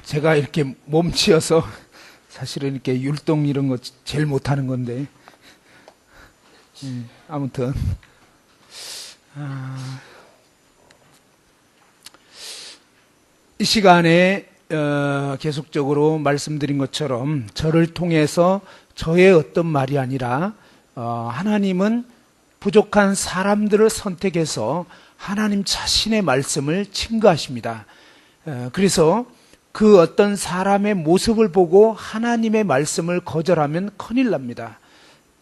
제가 이렇게 몸치여서 사실은 이렇게 율동 이런 거 제일 못하는 건데, 아무튼 이 시간에 계속적으로 말씀드린 것처럼 저를 통해서 저의 어떤 말이 아니라 하나님은 부족한 사람들을 선택해서 하나님 자신의 말씀을 증거하십니다. 그래서 그 어떤 사람의 모습을 보고 하나님의 말씀을 거절하면 큰일 납니다.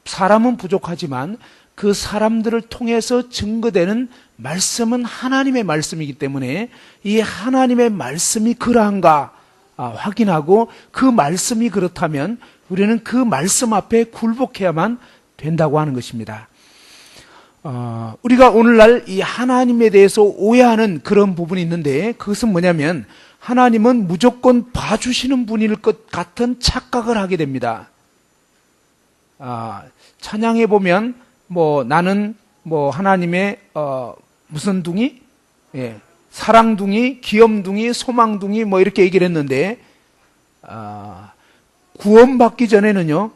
사람은 부족하지만 그 사람들을 통해서 증거되는 말씀은 하나님의 말씀이기 때문에 이 하나님의 말씀이 그러한가 확인하고 그 말씀이 그렇다면 우리는 그 말씀 앞에 굴복해야만 된다고 하는 것입니다. 우리가 오늘날 이 하나님에 대해서 오해하는 그런 부분이 있는데, 그것은 뭐냐면 하나님은 무조건 봐주시는 분일 것 같은 착각을 하게 됩니다. 찬양해 보면 나는 하나님의 무슨 둥이? 사랑둥이, 귀염둥이, 소망둥이 이렇게 얘기를 했는데, 구원받기 전에는요,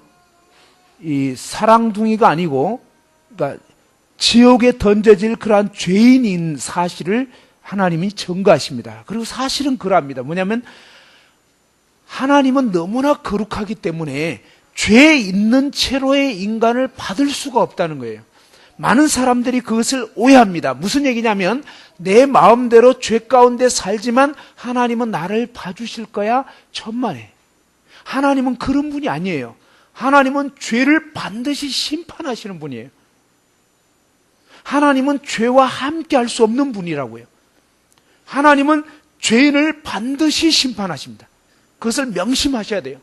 이 사랑둥이가 아니고, 그러니까 지옥에 던져질 그러한 죄인인 사실을 하나님이 증거하십니다. 그리고 사실은 그러합니다. 뭐냐면 하나님은 너무나 거룩하기 때문에 죄 있는 채로의 인간을 받을 수가 없다는 거예요. 많은 사람들이 그것을 오해합니다. 무슨 얘기냐면 내 마음대로 죄 가운데 살지만 하나님은 나를 봐주실 거야? 천만에. 하나님은 그런 분이 아니에요. 하나님은 죄를 반드시 심판하시는 분이에요. 하나님은 죄와 함께 할 수 없는 분이라고요. 하나님은 죄인을 반드시 심판하십니다. 그것을 명심하셔야 돼요.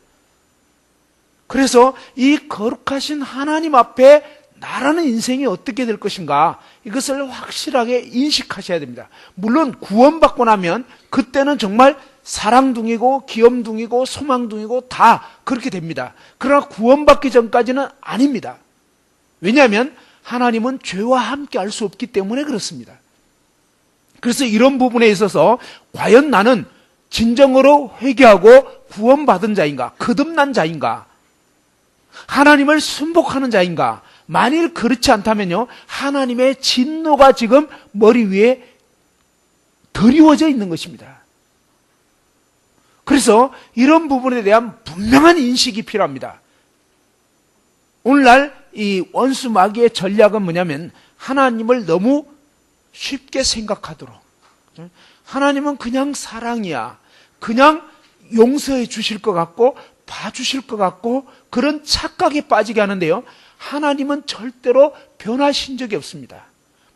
그래서 이 거룩하신 하나님 앞에 나라는 인생이 어떻게 될 것인가, 이것을 확실하게 인식하셔야 됩니다. 물론 구원받고 나면 그때는 정말 사랑둥이고 귀염둥이고 소망둥이고 다 그렇게 됩니다. 그러나 구원받기 전까지는 아닙니다. 왜냐하면 하나님은 죄와 함께 할 수 없기 때문에 그렇습니다. 그래서 이런 부분에 있어서 과연 나는 진정으로 회개하고 구원받은 자인가, 거듭난 자인가, 하나님을 순복하는 자인가? 만일 그렇지 않다면요, 하나님의 진노가 지금 머리 위에 드리워져 있는 것입니다. 그래서 이런 부분에 대한 분명한 인식이 필요합니다. 오늘날 이 원수 마귀의 전략은 뭐냐면 하나님을 너무 쉽게 생각하도록, 하나님은 그냥 사랑이야, 그냥 용서해 주실 것 같고 봐주실 것 같고 그런 착각에 빠지게 하는데요, 하나님은 절대로 변하신 적이 없습니다.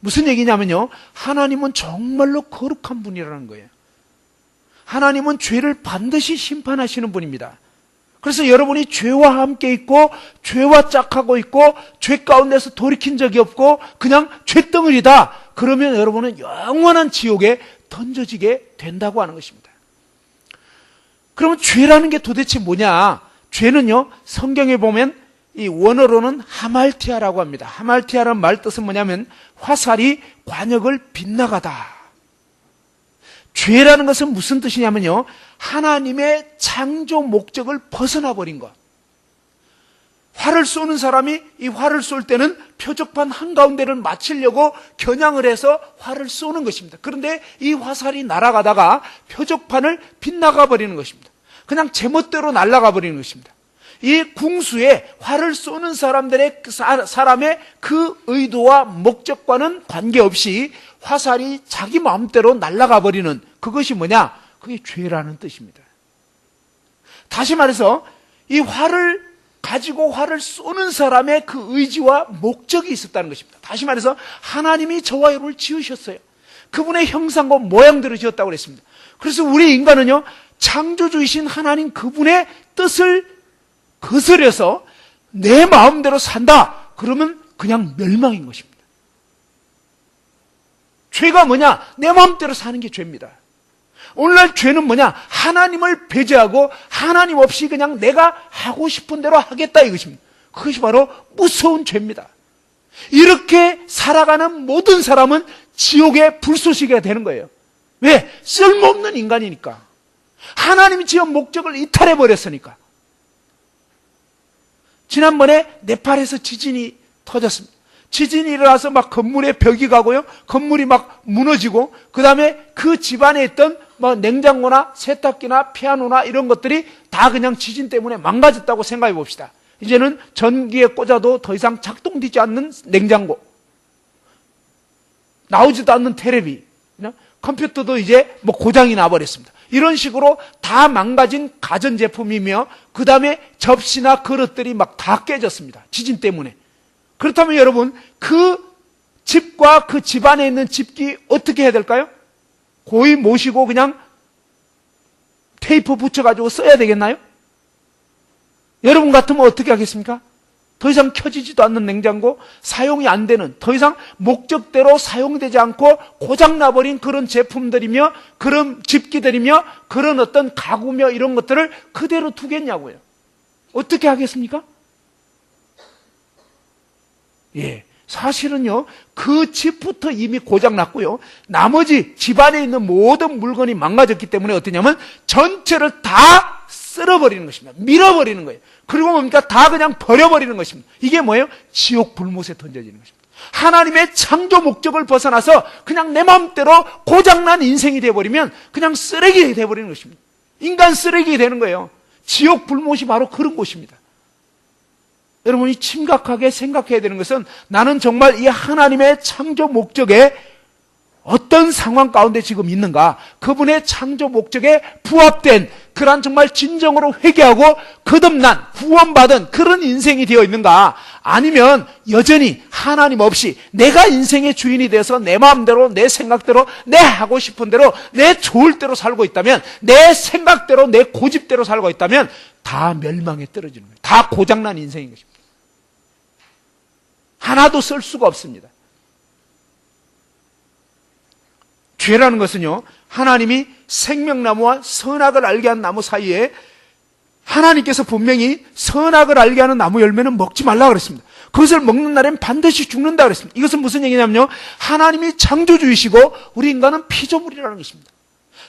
무슨 얘기냐면요, 하나님은 정말로 거룩한 분이라는 거예요. 하나님은 죄를 반드시 심판하시는 분입니다. 그래서 여러분이 죄와 함께 있고 죄와 짝하고 있고 죄 가운데서 돌이킨 적이 없고 그냥 죄덩어리다, 그러면 여러분은 영원한 지옥에 던져지게 된다고 하는 것입니다. 그러면 죄라는 게 도대체 뭐냐? 죄는요, 성경에 보면 이 원어로는 하말티아라고 합니다. 하말티아라는 말 뜻은 뭐냐면 화살이 관역을 빗나가다. 죄라는 것은 무슨 뜻이냐면요, 하나님의 창조 목적을 벗어나 버린 것. 활을 쏘는 사람이 이 활을 쏠 때는 표적판 한가운데를 맞추려고 겨냥을 해서 활을 쏘는 것입니다. 그런데 이 화살이 날아가다가 표적판을 빗나가 버리는 것입니다. 그냥 제멋대로 날아가 버리는 것입니다. 이 궁수에 활을 쏘는 사람들의 사람의 그 의도와 목적과는 관계없이 화살이 자기 마음대로 날아가 버리는 그것이 뭐냐? 그게 죄라는 뜻입니다. 다시 말해서 이 활을 가지고 활을 쏘는 사람의 그 의지와 목적이 있었다는 것입니다. 다시 말해서 하나님이 저와 여러분을 지으셨어요. 그분의 형상과 모양대로 지었다고 그랬습니다. 그래서 우리 인간은요, 창조주이신 하나님 그분의 뜻을 거스려서 내 마음대로 산다, 그러면 그냥 멸망인 것입니다. 죄가 뭐냐? 내 마음대로 사는 게 죄입니다. 오늘날 죄는 뭐냐? 하나님을 배제하고 하나님 없이 그냥 내가 하고 싶은 대로 하겠다, 이것입니다. 그것이 바로 무서운 죄입니다. 이렇게 살아가는 모든 사람은 지옥의 불쏘시개가 되는 거예요. 왜? 쓸모없는 인간이니까. 하나님이 지은 목적을 이탈해 버렸으니까. 지난번에 네팔에서 지진이 터졌습니다. 지진이 일어나서 막 건물에 벽이 가고요. 건물이 막 무너지고, 그 다음에 그 집안에 있던 뭐 냉장고나 세탁기나 피아노나 이런 것들이 다 그냥 지진 때문에 망가졌다고 생각해 봅시다. 이제는 전기에 꽂아도 더 이상 작동되지 않는 냉장고, 나오지도 않는 테레비, 컴퓨터도 이제 뭐 고장이 나버렸습니다. 이런 식으로 다 망가진 가전제품이며, 그 다음에 접시나 그릇들이 막 다 깨졌습니다. 지진 때문에. 그렇다면 여러분, 그 집과 그 집안에 있는 집기 어떻게 해야 될까요? 고이 모시고 그냥 테이프 붙여가지고 써야 되겠나요? 여러분 같으면 어떻게 하겠습니까? 더 이상 켜지지도 않는 냉장고, 사용이 안 되는, 더 이상 목적대로 사용되지 않고 고장나버린 그런 제품들이며, 그런 집기들이며, 그런 어떤 가구며 이런 것들을 그대로 두겠냐고요. 어떻게 하겠습니까? 예, 사실은요, 그 집부터 이미 고장났고요, 나머지 집안에 있는 모든 물건이 망가졌기 때문에 어떠냐면 전체를 다 쓸어버리는 것입니다. 밀어버리는 거예요. 그리고 뭡니까? 다 그냥 버려버리는 것입니다. 이게 뭐예요? 지옥 불못에 던져지는 것입니다. 하나님의 창조 목적을 벗어나서 그냥 내 마음대로 고장난 인생이 되어버리면 그냥 쓰레기 되어버리는 것입니다. 인간 쓰레기 되는 거예요. 지옥 불못이 바로 그런 곳입니다. 여러분이 심각하게 생각해야 되는 것은, 나는 정말 이 하나님의 창조 목적에 어떤 상황 가운데 지금 있는가, 그분의 창조 목적에 부합된 그러한 정말 진정으로 회개하고 거듭난 구원받은 그런 인생이 되어 있는가, 아니면 여전히 하나님 없이 내가 인생의 주인이 되어서 내 마음대로, 내 생각대로, 내 하고 싶은 대로, 내 좋을 대로 살고 있다면, 내 생각대로, 내 고집대로 살고 있다면 다 멸망에 떨어지는 거예요. 다 고장난 인생인 것입니다. 하나도 쓸 수가 없습니다. 죄라는 것은요, 하나님이 생명나무와 선악을 알게 한 나무 사이에 하나님께서 분명히 선악을 알게 하는 나무 열매는 먹지 말라 그랬습니다. 그것을 먹는 날엔 반드시 죽는다 그랬습니다. 이것은 무슨 얘기냐면요, 하나님이 창조주이시고 우리 인간은 피조물이라는 것입니다.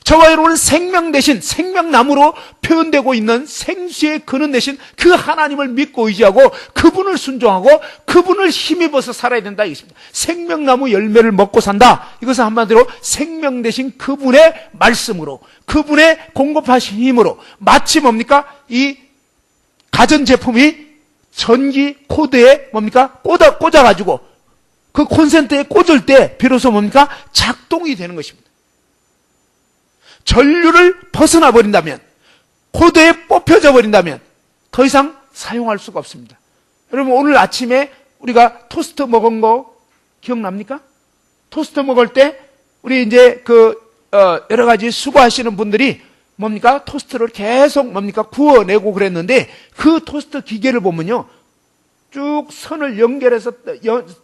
저와 여러분은 생명 대신 생명나무로 표현되고 있는 생수의 근원 대신 그 하나님을 믿고 의지하고 그분을 순종하고 그분을 힘입어서 살아야 된다 이것입니다. 생명나무 열매를 먹고 산다. 이것은 한마디로 생명 대신 그분의 말씀으로, 그분의 공급하신 힘으로, 마치 뭡니까? 이 가전제품이 전기 코드에 뭡니까? 꽂아가지고 그 콘센트에 꽂을 때 비로소 뭡니까? 작동이 되는 것입니다. 전류를 벗어나 버린다면, 코드에 뽑혀져 버린다면 더 이상 사용할 수가 없습니다. 여러분, 오늘 아침에 우리가 토스트 먹은 거 기억납니까? 토스트 먹을 때 우리 이제 여러 가지 수고하시는 분들이 뭡니까? 토스트를 계속 뭡니까? 구워내고 그랬는데, 그 토스트 기계를 보면요, 쭉 선을 연결해서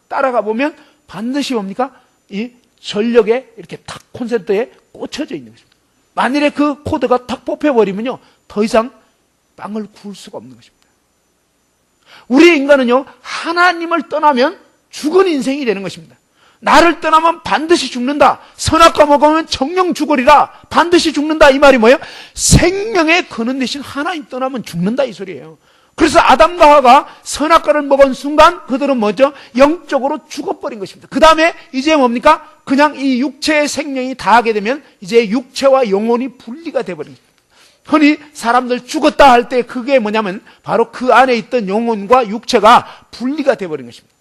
따라가 보면 반드시 뭡니까? 이 전력에 이렇게 탁 콘센트에 꽂혀져 있는 것입니다. 만일에 그 코드가 탁 뽑혀버리면요, 더 이상 빵을 구울 수가 없는 것입니다. 우리 인간은요, 하나님을 떠나면 죽은 인생이 되는 것입니다. 나를 떠나면 반드시 죽는다. 선악과 먹으면 정령 죽으리라. 반드시 죽는다. 이 말이 뭐예요? 생명의 근원 대신 하나님 떠나면 죽는다 이 소리예요. 그래서 아담과 하와가 선악과를 먹은 순간 그들은 뭐죠? 영적으로 죽어버린 것입니다. 그 다음에 이제 뭡니까? 그냥 이 육체의 생명이 다하게 되면 이제 육체와 영혼이 분리가 되어버린 것입니다. 흔히 사람들 죽었다 할 때 그게 뭐냐면 바로 그 안에 있던 영혼과 육체가 분리가 되어버린 것입니다.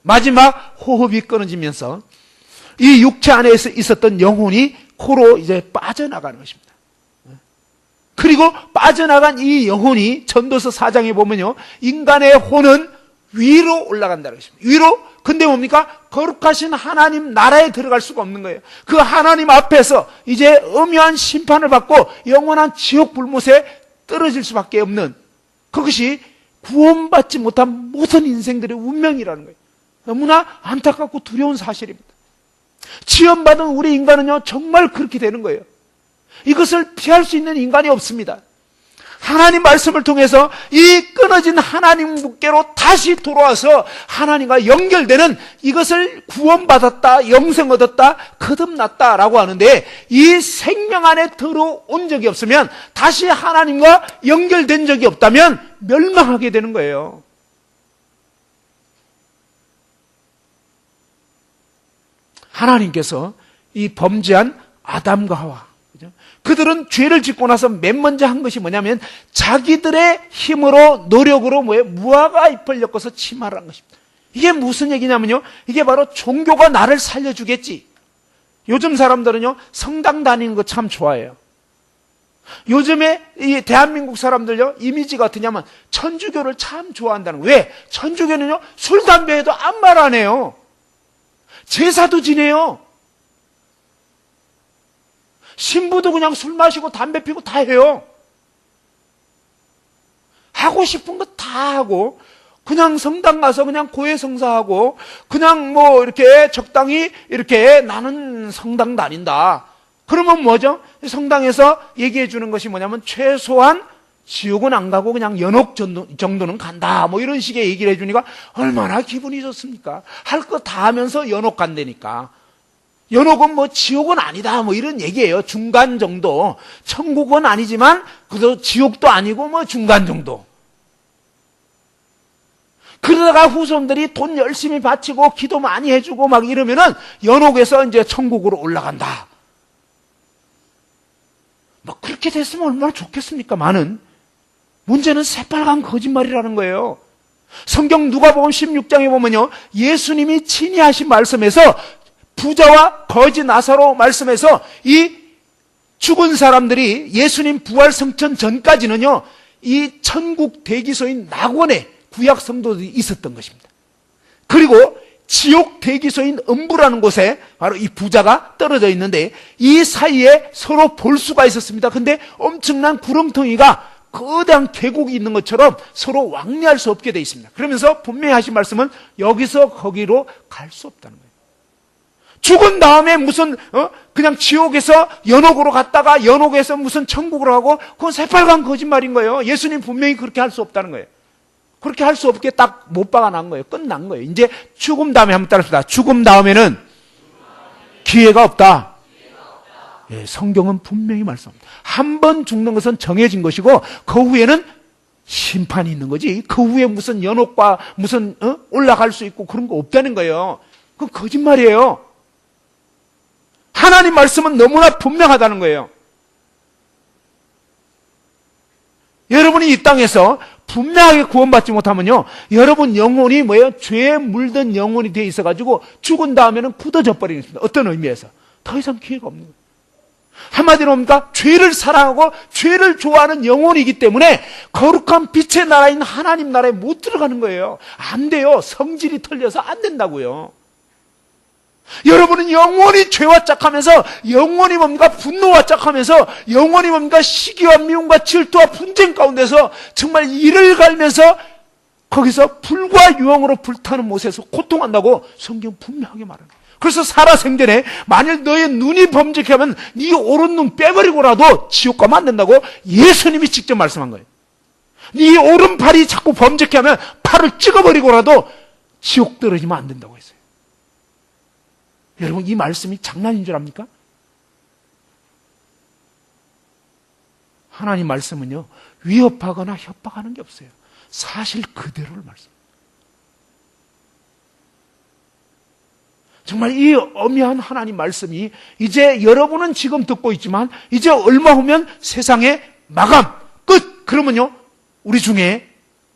마지막 호흡이 끊어지면서 이 육체 안에 있었던 영혼이 코로 이제 빠져나가는 것입니다. 그리고 빠져나간 이 영혼이 전도서 4장에 보면요, 인간의 혼은 위로 올라간다는 것입니다. 위로. 근데 뭡니까? 거룩하신 하나님 나라에 들어갈 수가 없는 거예요. 그 하나님 앞에서 이제 엄연한 심판을 받고 영원한 지옥 불못에 떨어질 수밖에 없는, 그것이 구원받지 못한 모든 인생들의 운명이라는 거예요. 너무나 안타깝고 두려운 사실입니다. 지원받은 우리 인간은요, 정말 그렇게 되는 거예요. 이것을 피할 수 있는 인간이 없습니다. 하나님 말씀을 통해서 이 끊어진 하나님께로 다시 돌아와서 하나님과 연결되는, 이것을 구원받았다, 영생 얻었다, 거듭났다라고 하는데, 이 생명 안에 들어온 적이 없으면, 다시 하나님과 연결된 적이 없다면 멸망하게 되는 거예요. 하나님께서 이 범죄한 아담과 하와, 그들은 죄를 짓고 나서 맨 먼저 한 것이 뭐냐면 자기들의 힘으로, 노력으로 무화과 잎을 엮어서 침하를 한 것입니다. 이게 무슨 얘기냐면요, 이게 바로 종교가 나를 살려주겠지. 요즘 사람들은요, 성당 다니는 거 참 좋아해요. 요즘에 이 대한민국 사람들요, 이미지가 어떠냐면 천주교를 참 좋아한다는 거예요. 왜? 천주교는요, 술, 담배에도 아무 말 안 해요. 제사도 지내요. 신부도 그냥 술 마시고 담배 피고 다 해요. 하고 싶은 거 다 하고, 그냥 성당 가서 그냥 고해성사하고, 그냥 이렇게 적당히 이렇게 나는 성당 다닌다. 그러면 뭐죠? 성당에서 얘기해 주는 것이 뭐냐면 최소한 지옥은 안 가고 그냥 연옥 정도는 간다. 이런 식의 얘기를 해주니까 얼마나 기분이 좋습니까? 할 거 다 하면서 연옥 간다니까. 연옥은 지옥은 아니다. 이런 얘기예요. 중간 정도. 천국은 아니지만, 그래도 지옥도 아니고 중간 정도. 그러다가 후손들이 돈 열심히 바치고 기도 많이 해주고 이러면은 연옥에서 이제 천국으로 올라간다. 그렇게 됐으면 얼마나 좋겠습니까? 문제는 새빨간 거짓말이라는 거예요. 성경 누가복음 16장에 보면요, 예수님이 친히 하신 말씀에서, 부자와 거지 나사로 말씀에서 이 죽은 사람들이 예수님 부활 성천 전까지는요, 이 천국 대기소인 낙원에 구약 성도들이 있었던 것입니다. 그리고 지옥 대기소인 음부라는 곳에 바로 이 부자가 떨어져 있는데, 이 사이에 서로 볼 수가 있었습니다. 근데 엄청난 구렁텅이가 거대한 계곡이 있는 것처럼 서로 왕래할 수 없게 되어 있습니다. 그러면서 분명히 하신 말씀은 여기서 거기로 갈 수 없다는 거예요. 죽은 다음에 무슨 그냥 지옥에서 연옥으로 갔다가 연옥에서 무슨 천국으로 가고, 그건 새빨간 거짓말인 거예요. 예수님 분명히 그렇게 할 수 없다는 거예요. 그렇게 할 수 없게 딱 못 박아난 거예요. 끝난 거예요. 이제 죽음 다음에 한번 따라합시다. 죽음 다음에는 기회가 없다. 예, 성경은 분명히 말씀합니다. 한 번 죽는 것은 정해진 것이고, 그 후에는 심판이 있는 거지. 그 후에 무슨 연옥과 무슨 올라갈 수 있고 그런 거 없다는 거예요. 그건 거짓말이에요. 하나님 말씀은 너무나 분명하다는 거예요. 여러분이 이 땅에서 분명하게 구원받지 못하면요, 여러분 영혼이 죄에 물든 영혼이 되어 있어가지고 죽은 다음에는 굳어져 버리는 것입니다. 어떤 의미에서? 더 이상 기회가 없는 거예요. 한마디로 뭡니까? 죄를 사랑하고 죄를 좋아하는 영혼이기 때문에 거룩한 빛의 나라인 하나님 나라에 못 들어가는 거예요. 안 돼요. 성질이 털려서 안 된다고요. 여러분은 영원히 죄와 짝하면서, 영원히 뭡니까? 분노와 짝하면서, 영원히 뭡니까? 시기와 미움과 질투와 분쟁 가운데서 정말 이를 갈면서 거기서 불과 유황으로 불타는 못에서 고통한다고 성경 분명하게 말합니다. 그래서 살아생전에 만일 너의 눈이 범죄케 하면 네 오른 눈 빼버리고라도 지옥 가면 안 된다고 예수님이 직접 말씀한 거예요. 네 오른팔이 자꾸 범죄케 하면 팔을 찍어버리고라도 지옥 떨어지면 안 된다고 했어요. 여러분, 이 말씀이 장난인 줄 압니까? 하나님 말씀은요, 위협하거나 협박하는 게 없어요. 사실 그대로를 말씀합니다. 정말 이 엄연한 하나님 말씀이 이제 여러분은 지금 듣고 있지만 이제 얼마 후면 세상의 마감, 끝! 그러면요, 우리 중에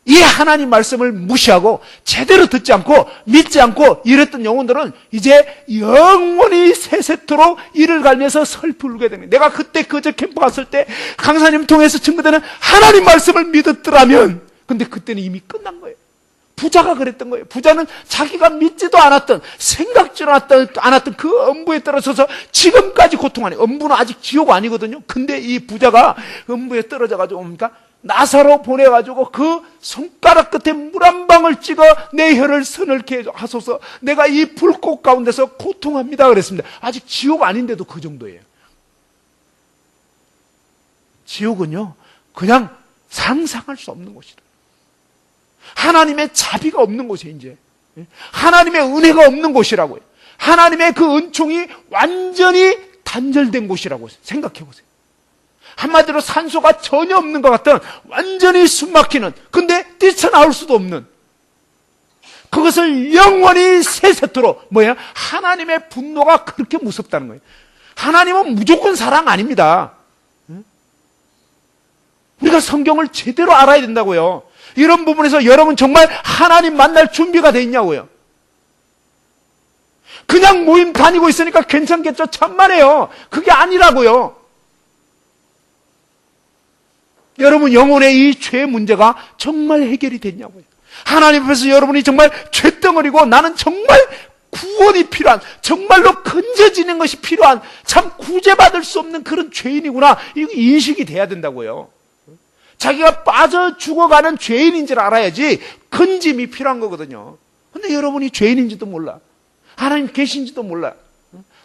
이 하나님 말씀을 무시하고 제대로 듣지 않고 믿지 않고 이랬던 영혼들은 이제 영원히 세세토록 이를 갈면서 슬피 울게 되는 거예요. 내가 그때 그저 캠프 갔을 때 강사님 통해서 증거되는 하나님 말씀을 믿었더라면, 근데 그때는 이미 끝난 거예요. 부자가 그랬던 거예요. 부자는 자기가 믿지도 않았던, 생각지도 않았던 그 음부에 떨어져서 지금까지 고통하네. 음부는 아직 지옥 아니거든요. 근데 이 부자가 음부에 떨어져가지고 뭡니까? 나사로 보내가지고 그 손가락 끝에 물 한 방울 찍어 내 혀를 서늘케 하소서, 내가 이 불꽃 가운데서 고통합니다 그랬습니다. 아직 지옥 아닌데도 그 정도예요. 지옥은요, 그냥 상상할 수 없는 곳이다. 하나님의 자비가 없는 곳이에요, 이제. 하나님의 은혜가 없는 곳이라고요. 하나님의 그 은총이 완전히 단절된 곳이라고 생각해 보세요. 한마디로 산소가 전혀 없는 것 같은 완전히 숨막히는, 근데 뛰쳐나올 수도 없는, 그것을 영원히 세세토록, 하나님의 분노가 그렇게 무섭다는 거예요. 하나님은 무조건 사랑 아닙니다. 우리가 성경을 제대로 알아야 된다고요. 이런 부분에서 여러분 정말 하나님 만날 준비가 돼 있냐고요. 그냥 모임 다니고 있으니까 괜찮겠죠? 천만에요. 그게 아니라고요. 여러분 영혼의 이 죄 문제가 정말 해결이 됐냐고요. 하나님 앞에서 여러분이 정말 죄덩어리고 나는 정말 구원이 필요한, 정말로 건져지는 것이 필요한, 참 구제받을 수 없는 그런 죄인이구나, 이거 인식이 돼야 된다고요. 자기가 빠져 죽어가는 죄인인 줄 알아야지 건짐이 필요한 거거든요. 근데 여러분이 죄인인지도 몰라, 하나님 계신지도 몰라,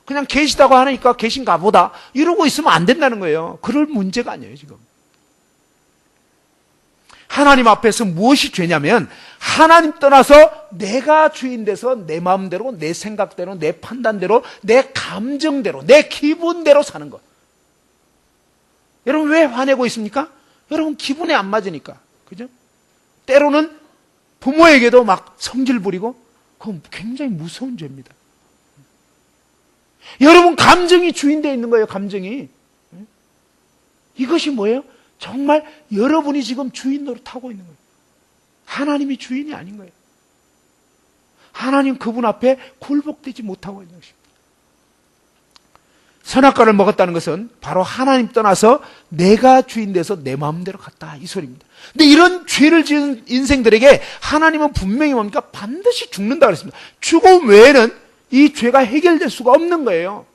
그냥 계시다고 하니까 계신가 보다 이러고 있으면 안 된다는 거예요. 그럴 문제가 아니에요. 지금 하나님 앞에서 무엇이 죄냐면, 하나님 떠나서 내가 주인 돼서 내 마음대로, 내 생각대로, 내 판단대로, 내 감정대로, 내 기분대로 사는 것. 여러분 왜 화내고 있습니까? 여러분 기분에 안 맞으니까. 그죠? 때로는 부모에게도 막 성질 부리고, 그건 굉장히 무서운 죄입니다. 여러분 감정이 주인되어 있는 거예요. 감정이. 이것이 뭐예요? 정말 여러분이 지금 주인 노릇하고 있는 거예요. 하나님이 주인이 아닌 거예요. 하나님 그분 앞에 굴복되지 못하고 있는 것입니다. 선악과를 먹었다는 것은 바로 하나님 떠나서 내가 주인 돼서 내 마음대로 갔다, 이 소리입니다. 근데 이런 죄를 지은 인생들에게 하나님은 분명히 뭡니까? 반드시 죽는다 그랬습니다. 죽음 외에는 이 죄가 해결될 수가 없는 거예요.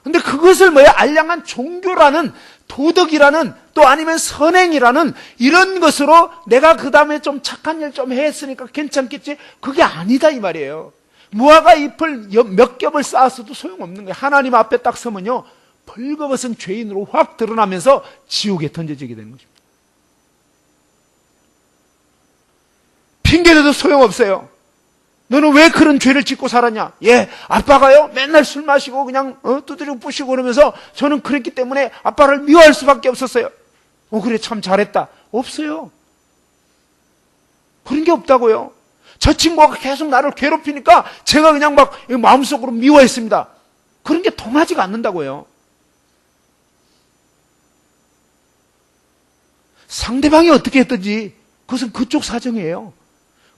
근데 그것을 알량한 종교라는, 도덕이라는, 또 아니면 선행이라는 이런 것으로 내가 그 다음에 좀 착한 일 좀 했으니까 괜찮겠지, 그게 아니다 이 말이에요. 무화과 잎을 몇 겹을 쌓았어도 소용없는 거예요. 하나님 앞에 딱 서면요, 벌거벗은 죄인으로 확 드러나면서 지옥에 던져지게 되는 것입니다. 핑계대도 소용없어요. 너는 왜 그런 죄를 짓고 살았냐? 예, 아빠가요 맨날 술 마시고 그냥 두드리고 부시고 그러면서 저는 그랬기 때문에 아빠를 미워할 수밖에 없었어요. 그래 참 잘했다. 없어요. 그런 게 없다고요. 저 친구가 계속 나를 괴롭히니까 제가 그냥 막 마음속으로 미워했습니다. 그런 게 통하지가 않는다고요. 상대방이 어떻게 했든지 그것은 그쪽 사정이에요.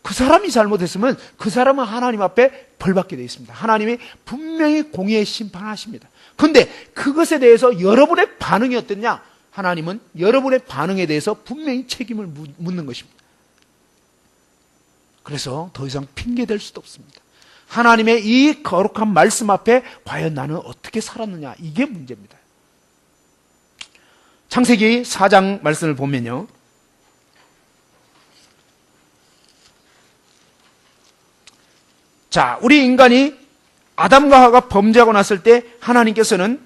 그 사람이 잘못했으면 그 사람은 하나님 앞에 벌받게 되어 있습니다. 하나님이 분명히 공의의 심판하십니다. 그런데 그것에 대해서 여러분의 반응이 어땠냐? 하나님은 여러분의 반응에 대해서 분명히 책임을 묻는 것입니다. 그래서 더 이상 핑계댈 수도 없습니다. 하나님의 이 거룩한 말씀 앞에 과연 나는 어떻게 살았느냐, 이게 문제입니다. 창세기 4장 말씀을 보면요, 자, 우리 인간이 아담과 하와가 범죄하고 났을 때 하나님께서는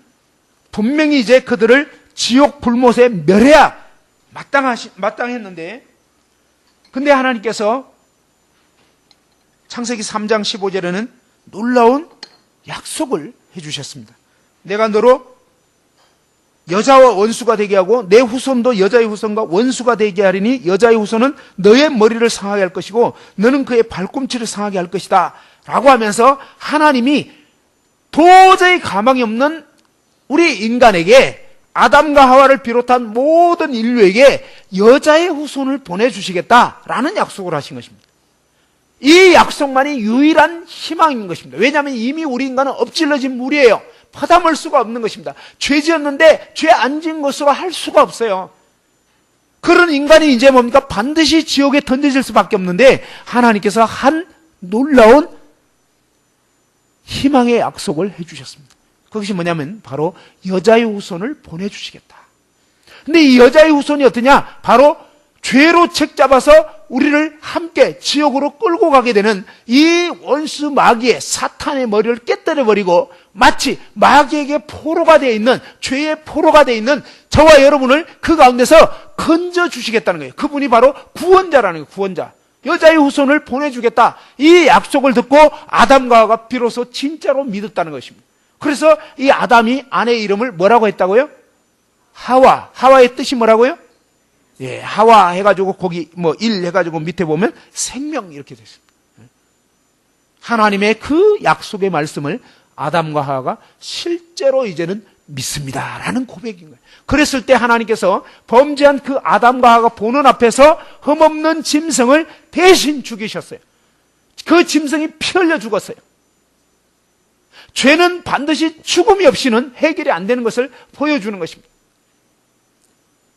분명히 이제 그들을 지옥 불못에 멸해야 마땅했는데, 근데 하나님께서 창세기 3장 15절에는 놀라운 약속을 해주셨습니다. 내가 너로 여자와 원수가 되게 하고 내 후손도 여자의 후손과 원수가 되게 하리니 여자의 후손은 너의 머리를 상하게 할 것이고 너는 그의 발꿈치를 상하게 할 것이다 라고 하면서 하나님이 도저히 가망이 없는 우리 인간에게, 아담과 하와를 비롯한 모든 인류에게 여자의 후손을 보내주시겠다라는 약속을 하신 것입니다. 이 약속만이 유일한 희망인 것입니다. 왜냐하면 이미 우리 인간은 엎질러진 물이에요. 퍼담을 수가 없는 것입니다. 죄 지었는데 죄 안 지은 것으로 할 수가 없어요. 그런 인간이 이제 뭡니까? 반드시 지옥에 던져질 수밖에 없는데 하나님께서 한 놀라운 희망의 약속을 해주셨습니다. 그것이 뭐냐면 바로 여자의 후손을 보내주시겠다. 근데 이 여자의 후손이 어떠냐? 바로 죄로 책잡아서 우리를 함께 지옥으로 끌고 가게 되는 이 원수 마귀의 사탄의 머리를 깨뜨려버리고 마치 마귀에게 포로가 되어 있는, 죄의 포로가 되어 있는 저와 여러분을 그 가운데서 건져주시겠다는 거예요. 그분이 바로 구원자라는 거예요. 구원자. 여자의 후손을 보내주겠다. 이 약속을 듣고 아담과 하와가 비로소 진짜로 믿었다는 것입니다. 그래서 이 아담이 아내의 이름을 뭐라고 했다고요? 하와. 하와의 뜻이 뭐라고요? 예, 하와 해가지고 거기 일 해가지고 밑에 보면 생명 이렇게 됐습니다. 하나님의 그 약속의 말씀을 아담과 하와가 실제로 이제는 믿습니다라는 고백인 거예요. 그랬을 때 하나님께서 범죄한 그 아담과 하와가 보는 앞에서 흠없는 짐승을 대신 죽이셨어요. 그 짐승이 피 흘려 죽었어요. 죄는 반드시 죽음이 없이는 해결이 안 되는 것을 보여주는 것입니다.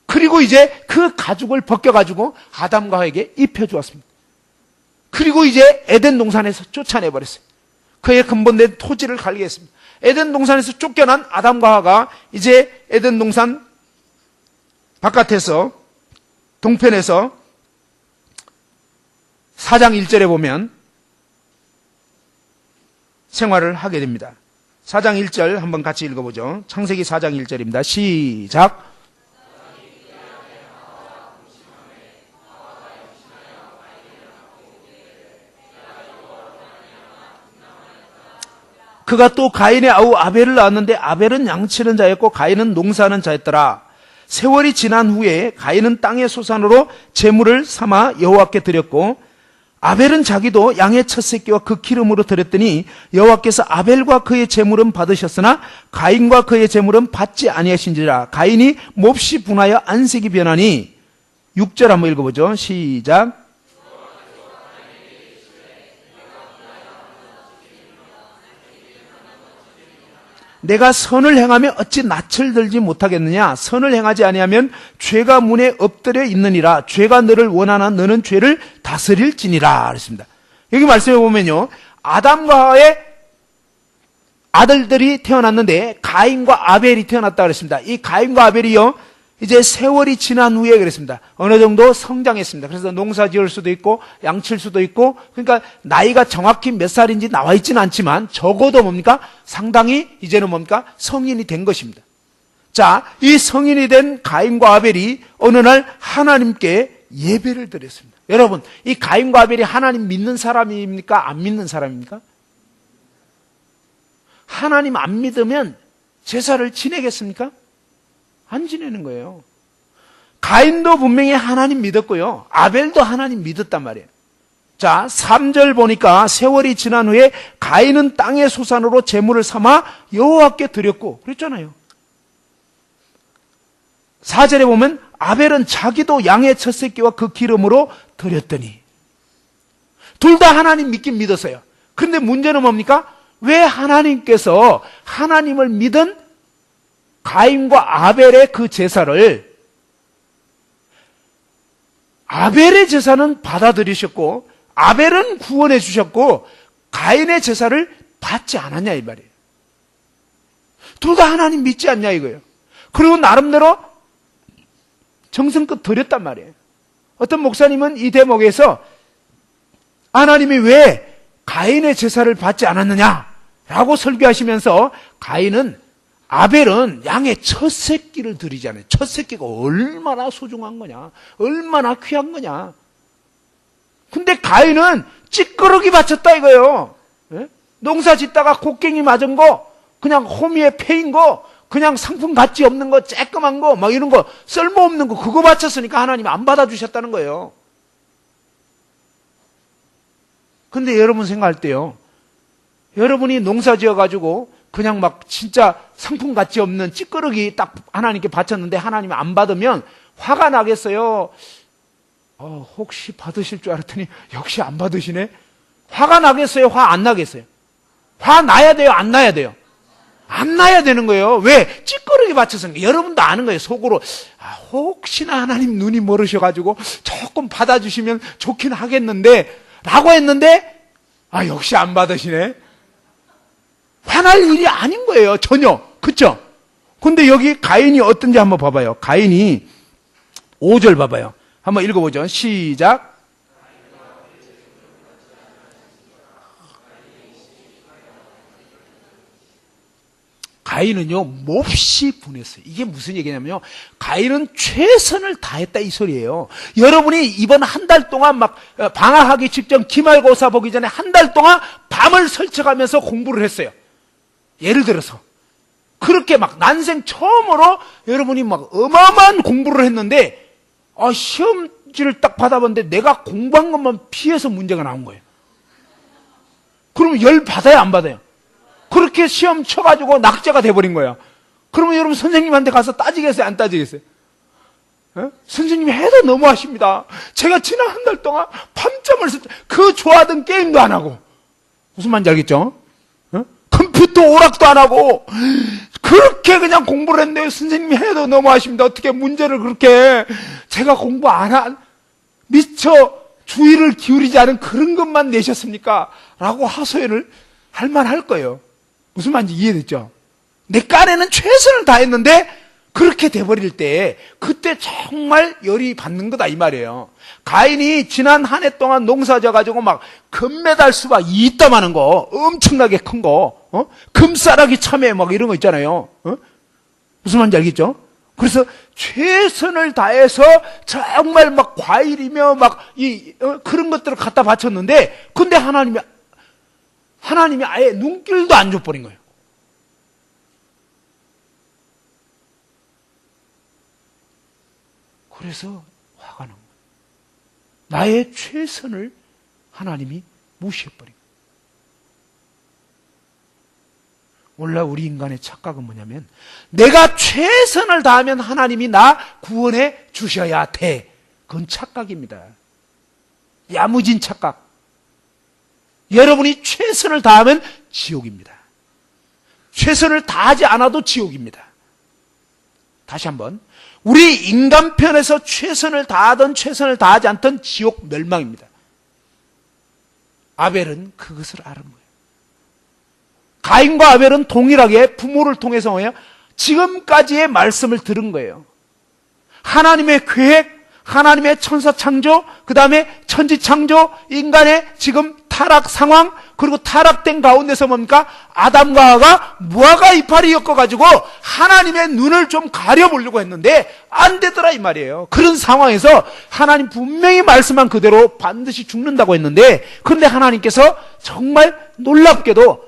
그리고 이제 그 가죽을 벗겨가지고 아담과 하와에게 입혀주었습니다. 그리고 이제 에덴 동산에서 쫓아내버렸어요. 그의 근본된 토지를 갈게 했습니다. 에덴 동산에서 쫓겨난 아담과 하와가 이제 에덴 동산 바깥에서 동편에서 4장 1절에 보면 생활을 하게 됩니다. 4장 1절 한번 같이 읽어보죠. 창세기 4장 1절입니다. 시작. 그가 또 가인의 아우 아벨을 낳았는데 아벨은 양치는 자였고 가인은 농사하는 자였더라. 세월이 지난 후에 가인은 땅의 소산으로 제물을 삼아 여호와께 드렸고 아벨은 자기도 양의 첫 새끼와 그 기름으로 드렸더니 여호와께서 아벨과 그의 제물은 받으셨으나 가인과 그의 제물은 받지 아니하신지라. 가인이 몹시 분하여 안색이 변하니 6절 한번 읽어보죠. 시작. 내가 선을 행하며 어찌 낯을 들지 못하겠느냐. 선을 행하지 아니하면 죄가 문에 엎드려 있느니라. 죄가 너를 원하나 너는 죄를 다스릴지니라 그랬습니다. 여기 말씀해 보면요, 아담과 하와의 아들들이 태어났는데 가인과 아벨이 태어났다 그랬습니다. 이 가인과 아벨이요 이제 세월이 지난 후에 그랬습니다. 어느 정도 성장했습니다. 그래서 농사 지을 수도 있고 양칠 수도 있고, 그러니까 나이가 정확히 몇 살인지 나와 있지는 않지만 적어도 뭡니까? 상당히 이제는 뭡니까? 성인이 된 것입니다. 자, 이 성인이 된 가인과 아벨이 어느 날 하나님께 예배를 드렸습니다. 여러분, 이 가인과 아벨이 하나님 믿는 사람입니까? 안 믿는 사람입니까? 하나님 안 믿으면 제사를 지내겠습니까? 안 지내는 거예요. 가인도 분명히 하나님 믿었고요. 아벨도 하나님 믿었단 말이에요. 자, 3절 보니까 세월이 지난 후에 가인은 땅의 소산으로 제물을 삼아 여호와께 드렸고 그랬잖아요. 4절에 보면 아벨은 자기도 양의 첫 새끼와 그 기름으로 드렸더니, 둘 다 하나님 믿긴 믿었어요. 그런데 문제는 뭡니까? 왜 하나님께서 하나님을 믿은 가인과 아벨의 그 제사를, 아벨의 제사는 받아들이셨고 아벨은 구원해 주셨고 가인의 제사를 받지 않았냐 이 말이에요. 둘 다 하나님 믿지 않냐 이거예요. 그리고 나름대로 정성껏 드렸단 말이에요. 어떤 목사님은 이 대목에서 하나님이 왜 가인의 제사를 받지 않았느냐라고 설교하시면서 아벨은 양의 첫 새끼를 드리잖아요. 첫 새끼가 얼마나 소중한 거냐, 얼마나 귀한 거냐. 근데 가인은 찌끄러기 바쳤다 이거예요. 예? 농사 짓다가 곡괭이 맞은 거, 그냥 호미에 패인 거, 그냥 상품 가치 없는 거, 쬐끄만 거, 막 이런 거, 쓸모없는 거, 그거 바쳤으니까 하나님 안 받아주셨다는 거예요. 근데 여러분 생각할 때요, 여러분이 농사 지어가지고 그냥 막 진짜 상품 가치 없는 찌끄러기 딱 하나님께 바쳤는데 하나님이 안 받으면 화가 나겠어요? 혹시 받으실 줄 알았더니 역시 안 받으시네? 화가 나겠어요? 화 안 나겠어요? 화 나야 돼요? 안 나야 돼요? 안 나야 되는 거예요. 왜? 찌끄러기 바쳐서. 여러분도 아는 거예요. 속으로 혹시나 하나님 눈이 멀으셔가지고 조금 받아주시면 좋긴 하겠는데 라고 했는데 역시 안 받으시네. 화날 일이 아닌 거예요. 전혀. 그쵸? 근데 여기 가인이 어떤지 한번 봐봐요. 가인이 5절 봐봐요. 한번 읽어보죠. 시작. 가인은요, 몹시 분했어요. 이게 무슨 얘기냐면요, 가인은 최선을 다했다 이 소리예요. 여러분이 이번 한 달 동안 막 방학하기 직전 기말고사 보기 전에 한 달 동안 밤을 설쳐가면서 공부를 했어요. 예를 들어서 그렇게 막 난생 처음으로 여러분이 막 어마어마한 공부를 했는데 시험지를 딱 받아봤는데 내가 공부한 것만 피해서 문제가 나온 거예요. 그러면 열 받아요, 안 받아요? 그렇게 시험 쳐가지고 낙제가 돼버린 거예요. 그러면 여러분 선생님한테 가서 따지겠어요, 안 따지겠어요? 선생님이 해도 너무하십니다. 제가 지난 한 달 동안 밤잠을 그 좋아하던 게임도 안 하고, 무슨 말인지 알겠죠? 컴퓨터 오락도 안 하고 그렇게 그냥 공부를 했는데 선생님이 해도 너무하십니다. 어떻게 문제를 그렇게 제가 공부 안 한 미처 주의를 기울이지 않은 그런 것만 내셨습니까? 라고 하소연을 할 만할 거예요. 무슨 말인지 이해됐죠? 내 깐에는 최선을 다했는데 그렇게 돼버릴 때 그때 정말 열이 받는 거다 이 말이에요. 가인이 지난 한 해 동안 농사 져가지고 막 금메달 수박 이따만한 거 엄청나게 큰 거, 금싸라기 참외 막 이런 거 있잖아요. 무슨 말인지 알겠죠? 그래서 최선을 다해서 정말 막 과일이며 막 그런 것들을 갖다 바쳤는데 근데 하나님이 아예 눈길도 안 줘버린 거예요. 그래서 화가 난 거예요. 나의 최선을 하나님이 무시해버린 거예요. 원래 우리 인간의 착각은 뭐냐면 내가 최선을 다하면 하나님이 나 구원해 주셔야 돼. 그건 착각입니다. 야무진 착각. 여러분이 최선을 다하면 지옥입니다. 최선을 다하지 않아도 지옥입니다. 다시 한번, 우리 인간편에서 최선을 다하든 최선을 다하지 않든 지옥 멸망입니다. 아벨은 그것을 알은 거예요. 가인과 아벨은 동일하게 부모를 통해서 뭐예요? 지금까지의 말씀을 들은 거예요. 하나님의 계획, 하나님의 천사 창조, 그 다음에 천지 창조, 인간의 지금 타락 상황, 그리고 타락된 가운데서 뭡니까? 아담과 하와가 무화과 이파리 엮어가지고 하나님의 눈을 좀 가려보려고 했는데 안 되더라 이 말이에요. 그런 상황에서 하나님 분명히 말씀한 그대로 반드시 죽는다고 했는데 그런데 하나님께서 정말 놀랍게도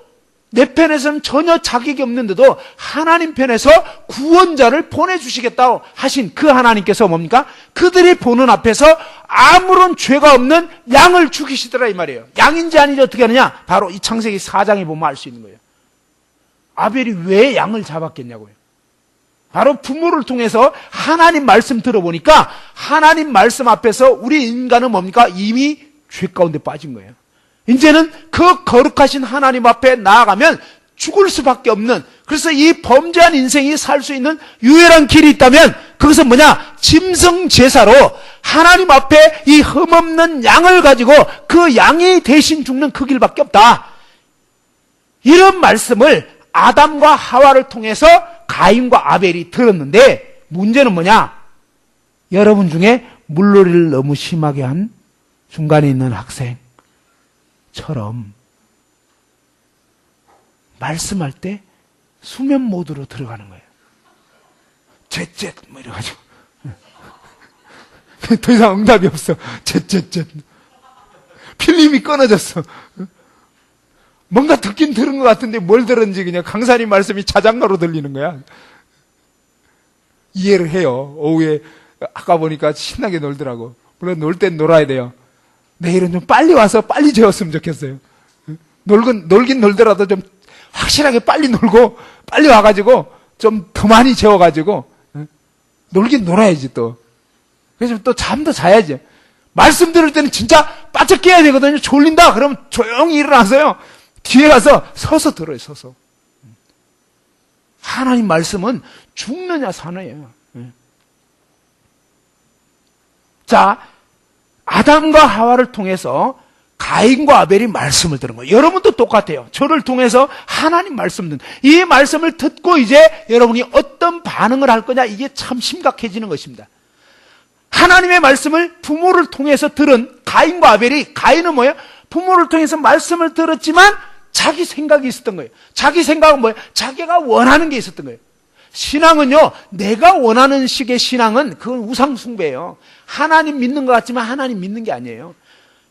내 편에서는 전혀 자격이 없는데도 하나님 편에서 구원자를 보내주시겠다고 하신 그 하나님께서 뭡니까? 그들이 보는 앞에서 아무런 죄가 없는 양을 죽이시더라 이 말이에요. 양인지 아닌지 어떻게 하느냐? 바로 이 창세기 4장에 보면 알 수 있는 거예요. 아벨이 왜 양을 잡았겠냐고요. 바로 부모를 통해서 하나님 말씀 들어보니까 하나님 말씀 앞에서 우리 인간은 뭡니까? 이미 죄 가운데 빠진 거예요. 이제는 그 거룩하신 하나님 앞에 나아가면 죽을 수밖에 없는, 그래서 이 범죄한 인생이 살 수 있는 유일한 길이 있다면 그것은 뭐냐? 짐승제사로 하나님 앞에 이 흠없는 양을 가지고 그 양이 대신 죽는 그 길밖에 없다. 이런 말씀을 아담과 하와를 통해서 가인과 아벨이 들었는데 문제는 뭐냐? 여러분 중에 물놀이를 너무 심하게 한 중간에 있는 학생처럼 말씀할 때 수면 모드로 들어가는 거예요. 쨉쨉 뭐 이래가지고 더 이상 응답이 없어. 쨉쨉쨉 필름이 끊어졌어. 뭔가 듣긴 들은 것 같은데 뭘 들었는지 그냥 강사님 말씀이 자장가로 들리는 거야. 이해를 해요. 오후에 아까 보니까 신나게 놀더라고. 물론 놀 땐 놀아야 돼요. 내일은 좀 빨리 와서 빨리 재웠으면 좋겠어요. 놀긴 놀더라도 좀 확실하게 빨리 놀고 빨리 와가지고 좀 더 많이 재워가지고 놀긴 놀아야지 또. 그래서 또 잠도 자야지. 말씀 들을 때는 진짜 바짝 깨야 되거든요. 졸린다 그러면 조용히 일어나서요. 뒤에 가서 서서 들어요. 서서. 하나님 말씀은 죽느냐 사느냐예요. 자, 아담과 하와를 통해서 가인과 아벨이 말씀을 들은 거예요. 여러분도 똑같아요. 저를 통해서 하나님 말씀 듣는, 이 말씀을 듣고 이제 여러분이 어떤 반응을 할 거냐, 이게 참 심각해지는 것입니다. 하나님의 말씀을 부모를 통해서 들은 가인과 아벨이, 가인은 뭐예요? 부모를 통해서 말씀을 들었지만 자기 생각이 있었던 거예요. 자기 생각은 뭐예요? 자기가 원하는 게 있었던 거예요. 신앙은요, 내가 원하는 식의 신앙은 그건 우상숭배예요. 하나님 믿는 것 같지만 하나님 믿는 게 아니에요.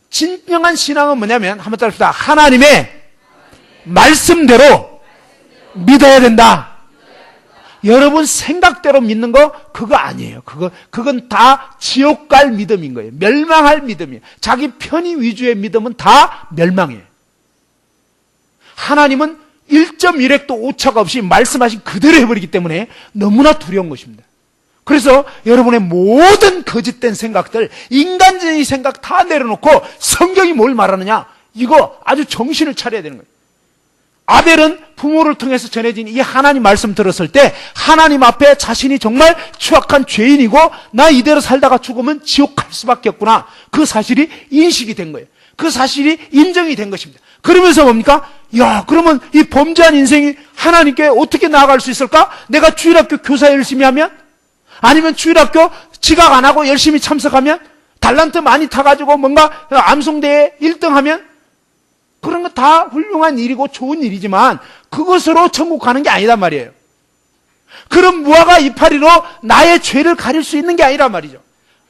진정한 신앙은 뭐냐면, 한번 따라합시다. 하나님의 말씀대로 믿어야 된다. 여러분 생각대로 믿는 거 그거 아니에요. 그건 다 지옥 갈 믿음인 거예요. 멸망할 믿음이에요. 자기 편의 위주의 믿음은 다 멸망이에요. 하나님은 1.1획도 오차가 없이 말씀하신 그대로 해버리기 때문에 너무나 두려운 것입니다. 그래서 여러분의 모든 거짓된 생각들, 인간적인 생각 다 내려놓고 성경이 뭘 말하느냐, 이거 아주 정신을 차려야 되는 거예요. 아벨은 부모를 통해서 전해진 이 하나님 말씀 들었을 때 하나님 앞에 자신이 정말 추악한 죄인이고 나 이대로 살다가 죽으면 지옥 갈 수밖에 없구나, 그 사실이 인식이 된 거예요. 그 사실이 인정이 된 것입니다. 그러면서 뭡니까? 야, 그러면 이 범죄한 인생이 하나님께 어떻게 나아갈 수 있을까? 내가 주일학교 교사 열심히 하면? 아니면 주일학교 지각 안 하고 열심히 참석하면? 달란트 많이 타가지고 뭔가 암송대회 1등 하면? 그런 거 다 훌륭한 일이고 좋은 일이지만 그것으로 천국 가는 게 아니란 말이에요. 그럼 무화과 이파리로 나의 죄를 가릴 수 있는 게 아니란 말이죠.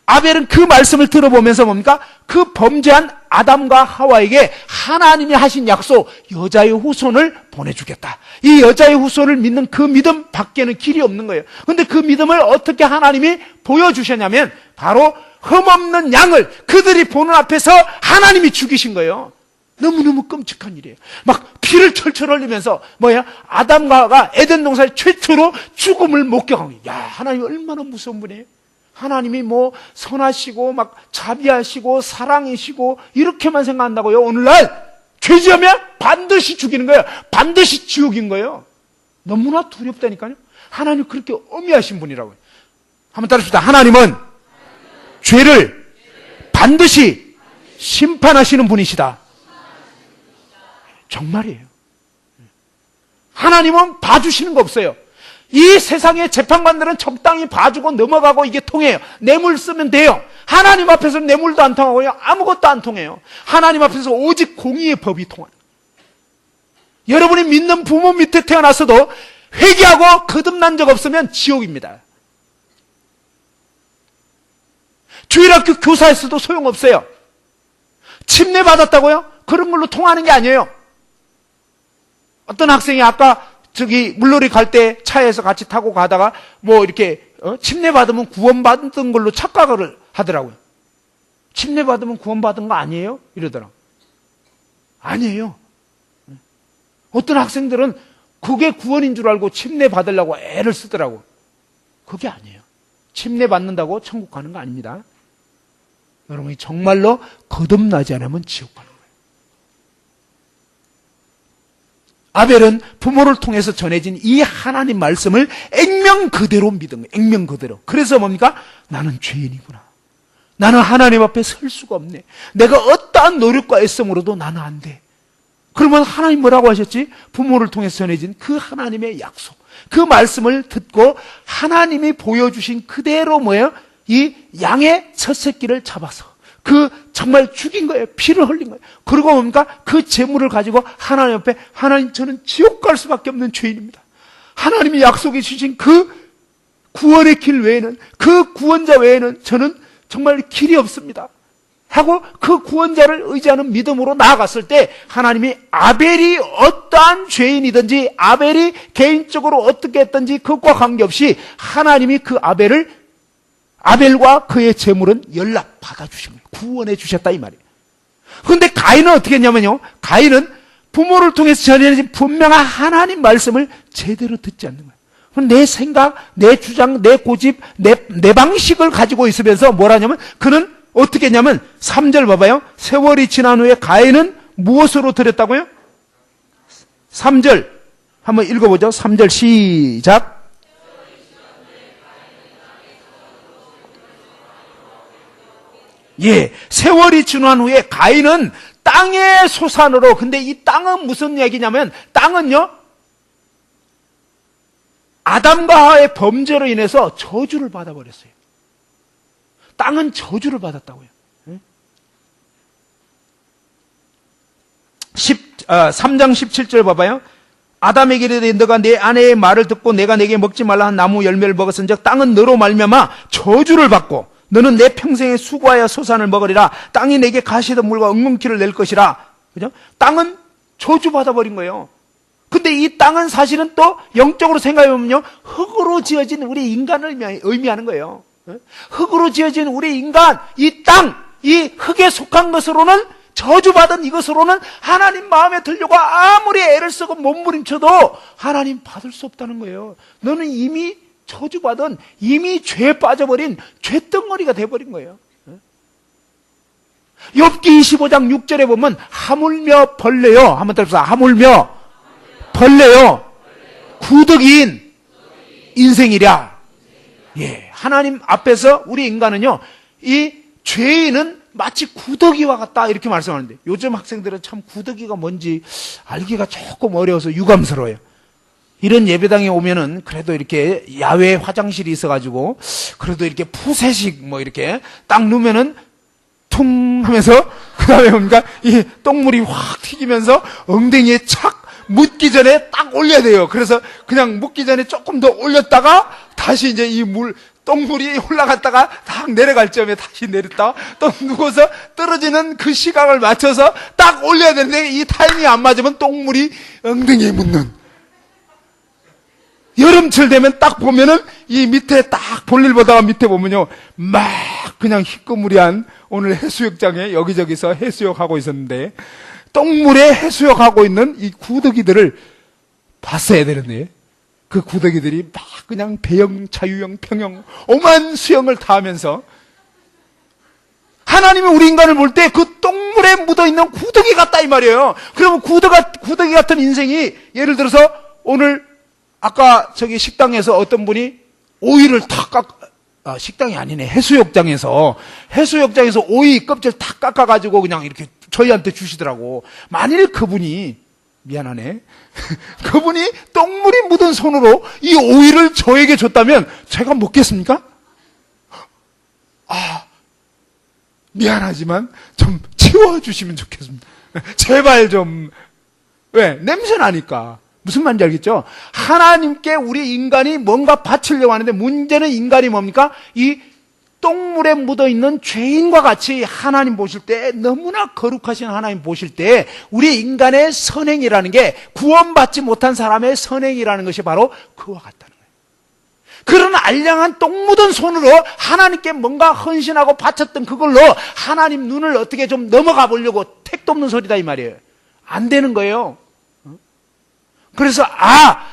아벨은 그 말씀을 들어보면서 뭡니까? 그 범죄한 아담과 하와에게 하나님이 하신 약속, 여자의 후손을 보내주겠다. 이 여자의 후손을 믿는 그 믿음 밖에는 길이 없는 거예요. 그런데 그 믿음을 어떻게 하나님이 보여주셨냐면 바로 흠없는 양을 그들이 보는 앞에서 하나님이 죽이신 거예요. 너무너무 끔찍한 일이에요. 막 피를 철철 흘리면서 아담과 하와가 에덴 동산에 최초로 죽음을 목격한 거예요. 야, 하나님 얼마나 무서운 분이에요. 하나님이 선하시고 막 자비하시고 사랑이시고 이렇게만 생각한다고요. 오늘날 죄지으면 반드시 죽이는 거예요. 반드시 지옥인 거예요. 너무나 두렵다니까요. 하나님 그렇게 엄히하신 분이라고요. 한번 따라합시다. 하나님은 죄를 반드시 심판하시는 분이시다. 정말이에요. 하나님은 봐주시는 거 없어요. 이 세상의 재판관들은 적당히 봐주고 넘어가고 이게 통해요. 뇌물 쓰면 돼요. 하나님 앞에서는 뇌물도 안 통하고요. 아무것도 안 통해요. 하나님 앞에서 오직 공의의 법이 통하는. 여러분이 믿는 부모 밑에 태어나서도 회개하고 거듭난 적 없으면 지옥입니다. 주일학교 교사였어도 소용없어요. 침례 받았다고요? 그런 걸로 통하는 게 아니에요. 어떤 학생이 아까 물놀이 갈 때 차에서 같이 타고 가다가 이렇게 침례 받으면 구원받은 걸로 착각을 하더라고요. 침례 받으면 구원받은 거 아니에요? 이러더라고요. 아니에요. 어떤 학생들은 그게 구원인 줄 알고 침례 받으려고 애를 쓰더라고요. 그게 아니에요. 침례 받는다고 천국 가는 거 아닙니다. 여러분이 정말로 거듭나지 않으면 지옥 가는 거예요. 아벨은 부모를 통해서 전해진 이 하나님 말씀을 액면 그대로 믿은 거예요. 액면 그대로. 그래서 뭡니까? 나는 죄인이구나. 나는 하나님 앞에 설 수가 없네. 내가 어떠한 노력과 애씀으로도 나는 안 돼. 그러면 하나님 뭐라고 하셨지? 부모를 통해서 전해진 그 하나님의 약속, 그 말씀을 듣고 하나님이 보여주신 그대로 이 양의 첫 새끼를 잡아서 정말 죽인 거예요. 피를 흘린 거예요. 그리고 뭡니까? 그 재물을 가지고 하나님 앞에, 하나님 저는 지옥 갈 수밖에 없는 죄인입니다. 하나님이 약속해 주신 그 구원의 길 외에는, 그 구원자 외에는 저는 정말 길이 없습니다. 하고 그 구원자를 의지하는 믿음으로 나아갔을 때 하나님이 아벨이 어떠한 죄인이든지 아벨이 개인적으로 어떻게 했든지 그것과 관계없이 하나님이 그 아벨과 그의 재물은 연락 받아주신 거예요. 구원해 주셨다 이 말이에요. 그런데 가인은 어떻게 했냐면요. 가인은 부모를 통해서 전해진 분명한 하나님 말씀을 제대로 듣지 않는 거예요. 내 생각, 내 주장, 내 고집, 내 방식을 가지고 있으면서 뭐라냐면 그는 어떻게 했냐면 3절 봐봐요. 세월이 지난 후에 가인은 무엇으로 드렸다고요? 3절 한번 읽어보죠. 3절 시작. 예, 세월이 지난 후에 가인은 땅의 소산으로, 근데 이 땅은 무슨 얘기냐면 땅은요 아담과 하와의 범죄로 인해서 저주를 받아버렸어요. 땅은 저주를 받았다고요. 3장 17절 봐봐요. 아담에게 이르되 너가 내 아내의 말을 듣고 내가 내게 먹지 말라 한 나무 열매를 먹었은즉 땅은 너로 말미암아 저주를 받고 너는 내 평생에 수고하여 소산을 먹으리라. 땅이 내게 가시던 물과 엉겅퀴를 낼 것이라. 그죠? 땅은 저주받아 버린 거예요. 근데 이 땅은 사실은 또 영적으로 생각해보면요, 흙으로 지어진 우리 인간을 의미하는 거예요. 흙으로 지어진 우리 인간, 이 땅, 이 흙에 속한 것으로는, 저주받은 이것으로는 하나님 마음에 들려고 아무리 애를 쓰고 몸부림쳐도 하나님 받을 수 없다는 거예요. 너는 이미 저주받은, 이미 죄에 빠져버린 죄덩어리가 돼버린 거예요. 욥기 25장 6절에 보면 하물며 벌레요, 한번 따라해보세요. 하물며 벌레요, 구더기인 인생이랴. 예, 하나님 앞에서 우리 인간은요, 이 죄인은 마치 구더기와 같다 이렇게 말씀하는데, 요즘 학생들은 참 구더기가 뭔지 알기가 조금 어려워서 유감스러워요. 이런 예배당에 오면은 그래도 이렇게 야외 화장실이 있어가지고 그래도 이렇게 푸세식 뭐 이렇게 딱 누면은 퉁 하면서 그 다음에 뭔가 이 똥물이 확 튀기면서 엉덩이에 착 묻기 전에 딱 올려야 돼요. 그래서 그냥 묻기 전에 조금 더 올렸다가 다시 이제 이 똥물이 올라갔다가 딱 내려갈 점에 다시 내렸다가 또 누워서 떨어지는 그 시각을 맞춰서 딱 올려야 되는데 이 타이밍이 안 맞으면 똥물이 엉덩이에 묻는. 여름철 되면 딱 보면은 이 밑에 딱 볼일 보다가 밑에 보면요, 막 그냥 희끄무리한, 오늘 해수욕장에 여기저기서 해수욕하고 있었는데 똥물에 해수욕하고 있는 이 구더기들을 봤어야 되는데, 그 구더기들이 막 그냥 배영, 자유형, 평영, 오만 수영을 다 하면서 하나님이 우리 인간을 볼 때 그 똥물에 묻어있는 구더기 같다 이 말이에요. 그러면 구더기 같은 인생이, 예를 들어서 오늘 아까 저기 식당에서 어떤 분이 오이를 탁 식당이 아니네, 해수욕장에서 오이 껍질 탁 깎아가지고 그냥 이렇게 저희한테 주시더라고. 만일 그분이, 미안하네, 그분이 똥물이 묻은 손으로 이 오이를 저에게 줬다면 제가 먹겠습니까? 미안하지만 좀 치워주시면 좋겠습니다. 제발 좀. 왜? 냄새 나니까. 무슨 말인지 알겠죠? 하나님께 우리 인간이 뭔가 바치려고 하는데, 문제는 인간이 뭡니까? 이 똥물에 묻어있는 죄인과 같이 하나님 보실 때, 너무나 거룩하신 하나님 보실 때 우리 인간의 선행이라는 게, 구원받지 못한 사람의 선행이라는 것이 바로 그와 같다는 거예요. 그런 알량한 똥 묻은 손으로 하나님께 뭔가 헌신하고 바쳤던 그걸로 하나님 눈을 어떻게 좀 넘어가 보려고, 택도 없는 소리다 이 말이에요. 안 되는 거예요. 그래서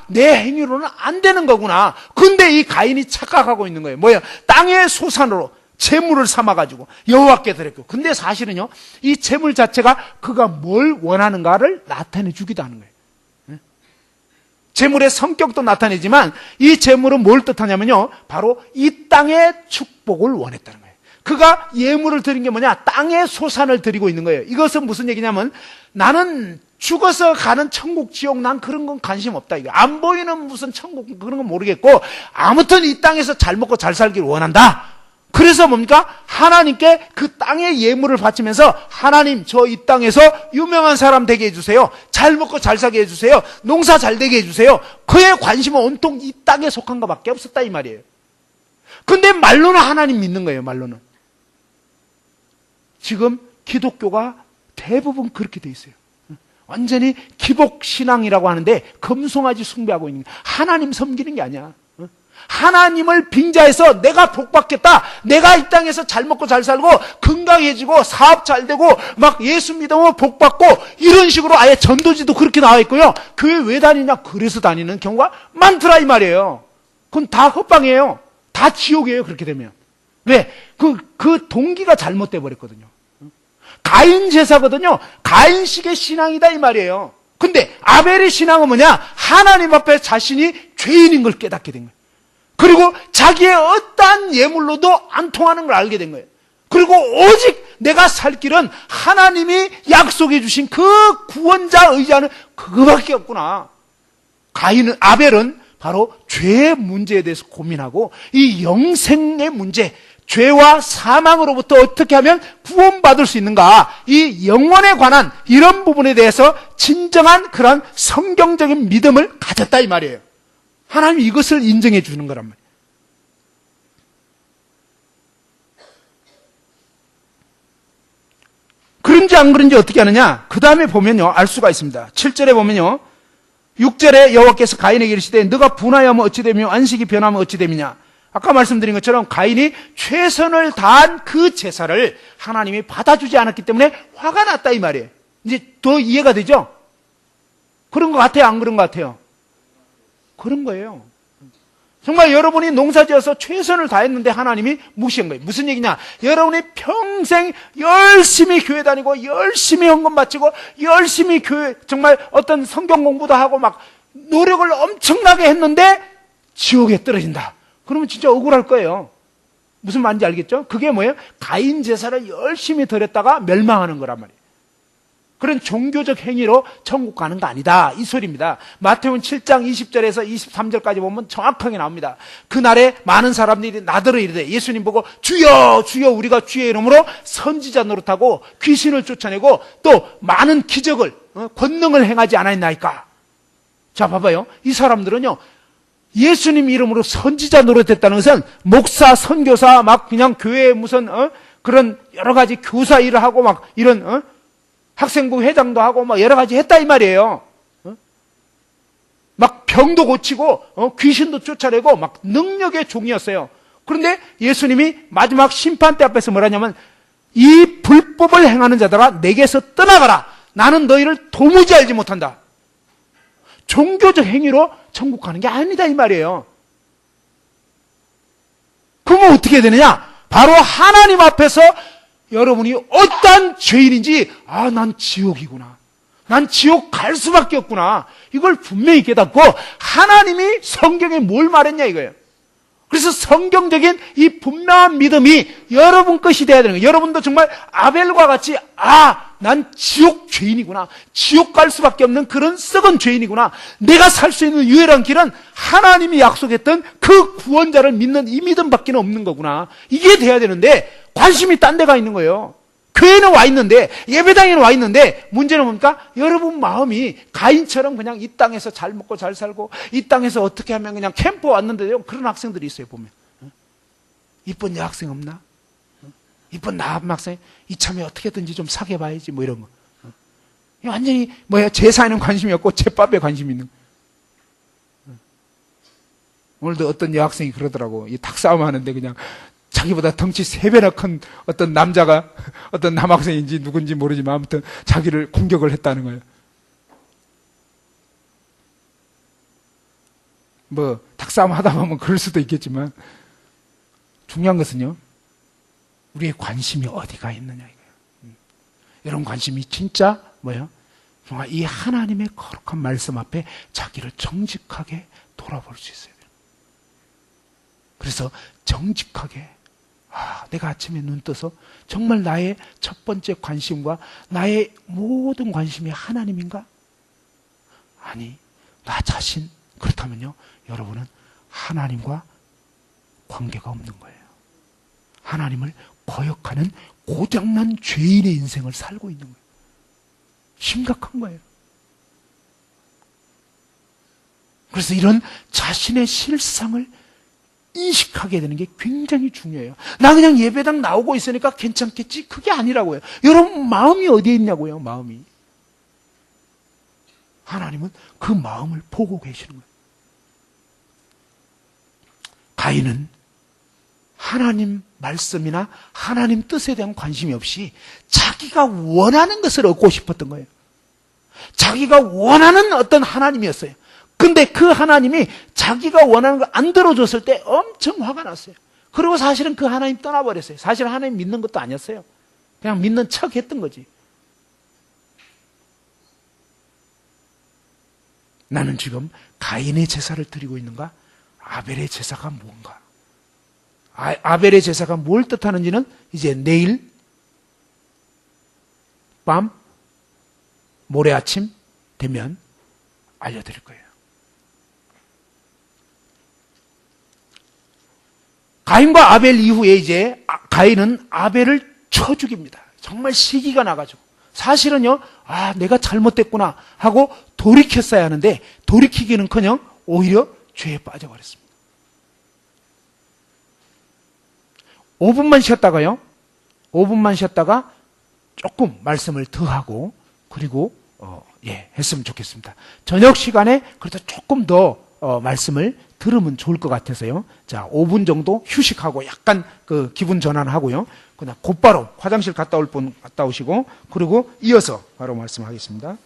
내 행위로는 안 되는 거구나. 근데 이 가인이 착각하고 있는 거예요. 뭐예요? 땅의 소산으로 재물을 삼아가지고 여호와께 드렸고, 근데 사실은요, 이 재물 자체가 그가 뭘 원하는가를 나타내 주기도 하는 거예요. 재물의 성격도 나타내지만 이 재물은 뭘 뜻하냐면요, 바로 이 땅의 축복을 원했다는 거예요. 그가 예물을 드린 게 뭐냐? 땅의 소산을 드리고 있는 거예요. 이것은 무슨 얘기냐면, 나는 죽어서 가는 천국, 지옥, 난 그런 건 관심 없다. 이거 안 보이는 무슨 천국, 그런 건 모르겠고, 아무튼 이 땅에서 잘 먹고 잘 살기를 원한다. 그래서 뭡니까? 하나님께 그 땅의 예물을 바치면서, 하나님, 저 이 땅에서 유명한 사람 되게 해주세요. 잘 먹고 잘 살게 해주세요. 농사 잘 되게 해주세요. 그의 관심은 온통 이 땅에 속한 것밖에 없었다 이 말이에요. 근데 말로는 하나님 믿는 거예요. 말로는. 지금 기독교가 대부분 그렇게 돼 있어요. 완전히 기복신앙이라고 하는데 금송아지 숭배하고 있는 거예요. 하나님 섬기는 게 아니야. 하나님을 빙자해서 내가 복받겠다, 내가 이 땅에서 잘 먹고 잘 살고 건강해지고 사업 잘 되고 막 예수 믿으면 복받고, 이런 식으로 아예 전도지도 그렇게 나와 있고요. 교회 왜 다니냐? 그래서 다니는 경우가 많더라 이 말이에요. 그건 다 헛방이에요. 다 지옥이에요. 그렇게 되면. 왜? 그 동기가 잘못돼 버렸거든요. 가인 제사거든요. 가인식의 신앙이다 이 말이에요. 근데 아벨의 신앙은 뭐냐? 하나님 앞에 자신이 죄인인 걸 깨닫게 된 거예요. 그리고 자기의 어떠한 예물로도 안 통하는 걸 알게 된 거예요. 그리고 오직 내가 살 길은 하나님이 약속해 주신 그 구원자 의지하는 그거밖에 없구나. 아벨은 바로 죄의 문제에 대해서 고민하고 이 영생의 문제, 죄와 사망으로부터 어떻게 하면 구원받을 수 있는가, 이 영혼에 관한 이런 부분에 대해서 진정한 그런 성경적인 믿음을 가졌다 이 말이에요. 하나님이 이것을 인정해 주는 거란 말이에요. 그런지 안 그런지 어떻게 하느냐? 그 다음에 보면요, 알 수가 있습니다. 7절에 보면요, 6절에 여호와께서 가인에게 이르시되 너가 분하여하면 어찌 되며 안식이 변하면 어찌 되느냐. 아까 말씀드린 것처럼 가인이 최선을 다한 그 제사를 하나님이 받아주지 않았기 때문에 화가 났다 이 말이에요. 이제 더 이해가 되죠? 그런 것 같아요? 안 그런 것 같아요? 그런 거예요. 정말 여러분이 농사지어서 최선을 다했는데 하나님이 무시한 거예요. 무슨 얘기냐? 여러분이 평생 열심히 교회 다니고 열심히 헌금 바치고 열심히 교회 정말 어떤 성경 공부도 하고 막 노력을 엄청나게 했는데 지옥에 떨어진다. 그러면 진짜 억울할 거예요. 무슨 말인지 알겠죠? 그게 뭐예요? 가인 제사를 열심히 드렸다가 멸망하는 거란 말이에요. 그런 종교적 행위로 천국 가는 거 아니다 이 소리입니다. 마태복음 7장 20절에서 23절까지 보면 정확하게 나옵니다. 그날에 많은 사람들이 나더러 이르되 예수님 보고 주여 주여 우리가 주의 이름으로 선지자 노릇하고 귀신을 쫓아내고 또 많은 기적을 권능을 행하지 않았나이까. 자 봐봐요. 이 사람들은요 예수님 이름으로 선지자 노릇했다는 것은 목사 선교사 막 그냥 교회에 무슨 그런 여러 가지 교사 일을 하고 막 이런 학생부 회장도 하고 막 여러 가지 했다 이 말이에요. 막 병도 고치고 귀신도 쫓아내고 막 능력의 종이었어요. 그런데 예수님이 마지막 심판대 앞에서 뭐라냐면 이 불법을 행하는 자들아 내게서 떠나가라. 나는 너희를 도무지 알지 못한다. 종교적 행위로 천국 가는 게 아니다 이 말이에요. 그러면 어떻게 되느냐? 바로 하나님 앞에서 여러분이 어떠한 죄인인지 난 지옥이구나. 난 지옥 갈 수밖에 없구나. 이걸 분명히 깨닫고 하나님이 성경에 뭘 말했냐 이거예요. 그래서 성경적인 이 분명한 믿음이 여러분 것이 돼야 되는 거예요. 여러분도 정말 아벨과 같이 난 지옥 죄인이구나. 지옥 갈 수밖에 없는 그런 썩은 죄인이구나. 내가 살 수 있는 유일한 길은 하나님이 약속했던 그 구원자를 믿는 이 믿음밖에 없는 거구나. 이게 돼야 되는데 관심이 딴 데가 있는 거예요. 교회는 와 있는데 예배당에는 와 있는데 문제는 뭡니까? 여러분 마음이 가인처럼 그냥 이 땅에서 잘 먹고 잘 살고 이 땅에서 어떻게 하면 그냥 캠프 왔는데요. 그런 학생들이 있어요 보면. 이쁜 여학생 없나? 이쁜 남학생 이참에 어떻게든지 좀 사귀어 봐야지 뭐 이런 거. 완전히 제사에는 관심이 없고 제밥에 관심이 있는 거. 오늘도 어떤 여학생이 그러더라고. 이 닭싸움 하는데 그냥 자기보다 덩치 3배나 큰 어떤 남자가 어떤 남학생인지 누군지 모르지만 아무튼 자기를 공격을 했다는 거예요. 닭싸움 하다 보면 그럴 수도 있겠지만 중요한 것은요. 우리의 관심이 어디가 있느냐 이거예요. 이런 관심이 진짜 정말 이 하나님의 거룩한 말씀 앞에 자기를 정직하게 돌아볼 수 있어요. 그래서 정직하게 내가 아침에 눈 떠서 정말 나의 첫 번째 관심과 나의 모든 관심이 하나님인가? 아니, 나 자신. 그렇다면요, 여러분은 하나님과 관계가 없는 거예요. 하나님을 거역하는 고장난 죄인의 인생을 살고 있는 거예요. 심각한 거예요. 그래서 이런 자신의 실상을 인식하게 되는 게 굉장히 중요해요. 나 그냥 예배당 나오고 있으니까 괜찮겠지? 그게 아니라고요. 여러분 마음이 어디에 있냐고요. 마음이. 하나님은 그 마음을 보고 계시는 거예요. 가인은 하나님 말씀이나 하나님 뜻에 대한 관심이 없이 자기가 원하는 것을 얻고 싶었던 거예요. 자기가 원하는 어떤 하나님이었어요. 근데 그 하나님이 자기가 원하는 걸 안 들어줬을 때 엄청 화가 났어요. 그리고 사실은 그 하나님 떠나버렸어요. 사실 하나님 믿는 것도 아니었어요. 그냥 믿는 척 했던 거지. 나는 지금 가인의 제사를 드리고 있는가? 아벨의 제사가 뭔가? 아벨의 제사가 뭘 뜻하는지는 이제 내일 밤, 모레 아침 되면 알려드릴 거예요. 가인과 아벨 이후에 이제 가인은 아벨을 쳐 죽입니다. 정말 시기가 나가지고. 사실은요, 내가 잘못됐구나 하고 돌이켰어야 하는데 돌이키기는커녕 오히려 죄에 빠져버렸습니다. 5분만 쉬었다가요. 5분만 쉬었다가 조금 말씀을 더 하고 그리고 했으면 좋겠습니다. 저녁 시간에 그래도 조금 더 말씀을 들으면 좋을 것 같아서요. 자, 5분 정도 휴식하고 약간 그 기분 전환하고요. 그냥 곧바로 화장실 갔다 올 분 갔다 오시고 그리고 이어서 바로 말씀하겠습니다.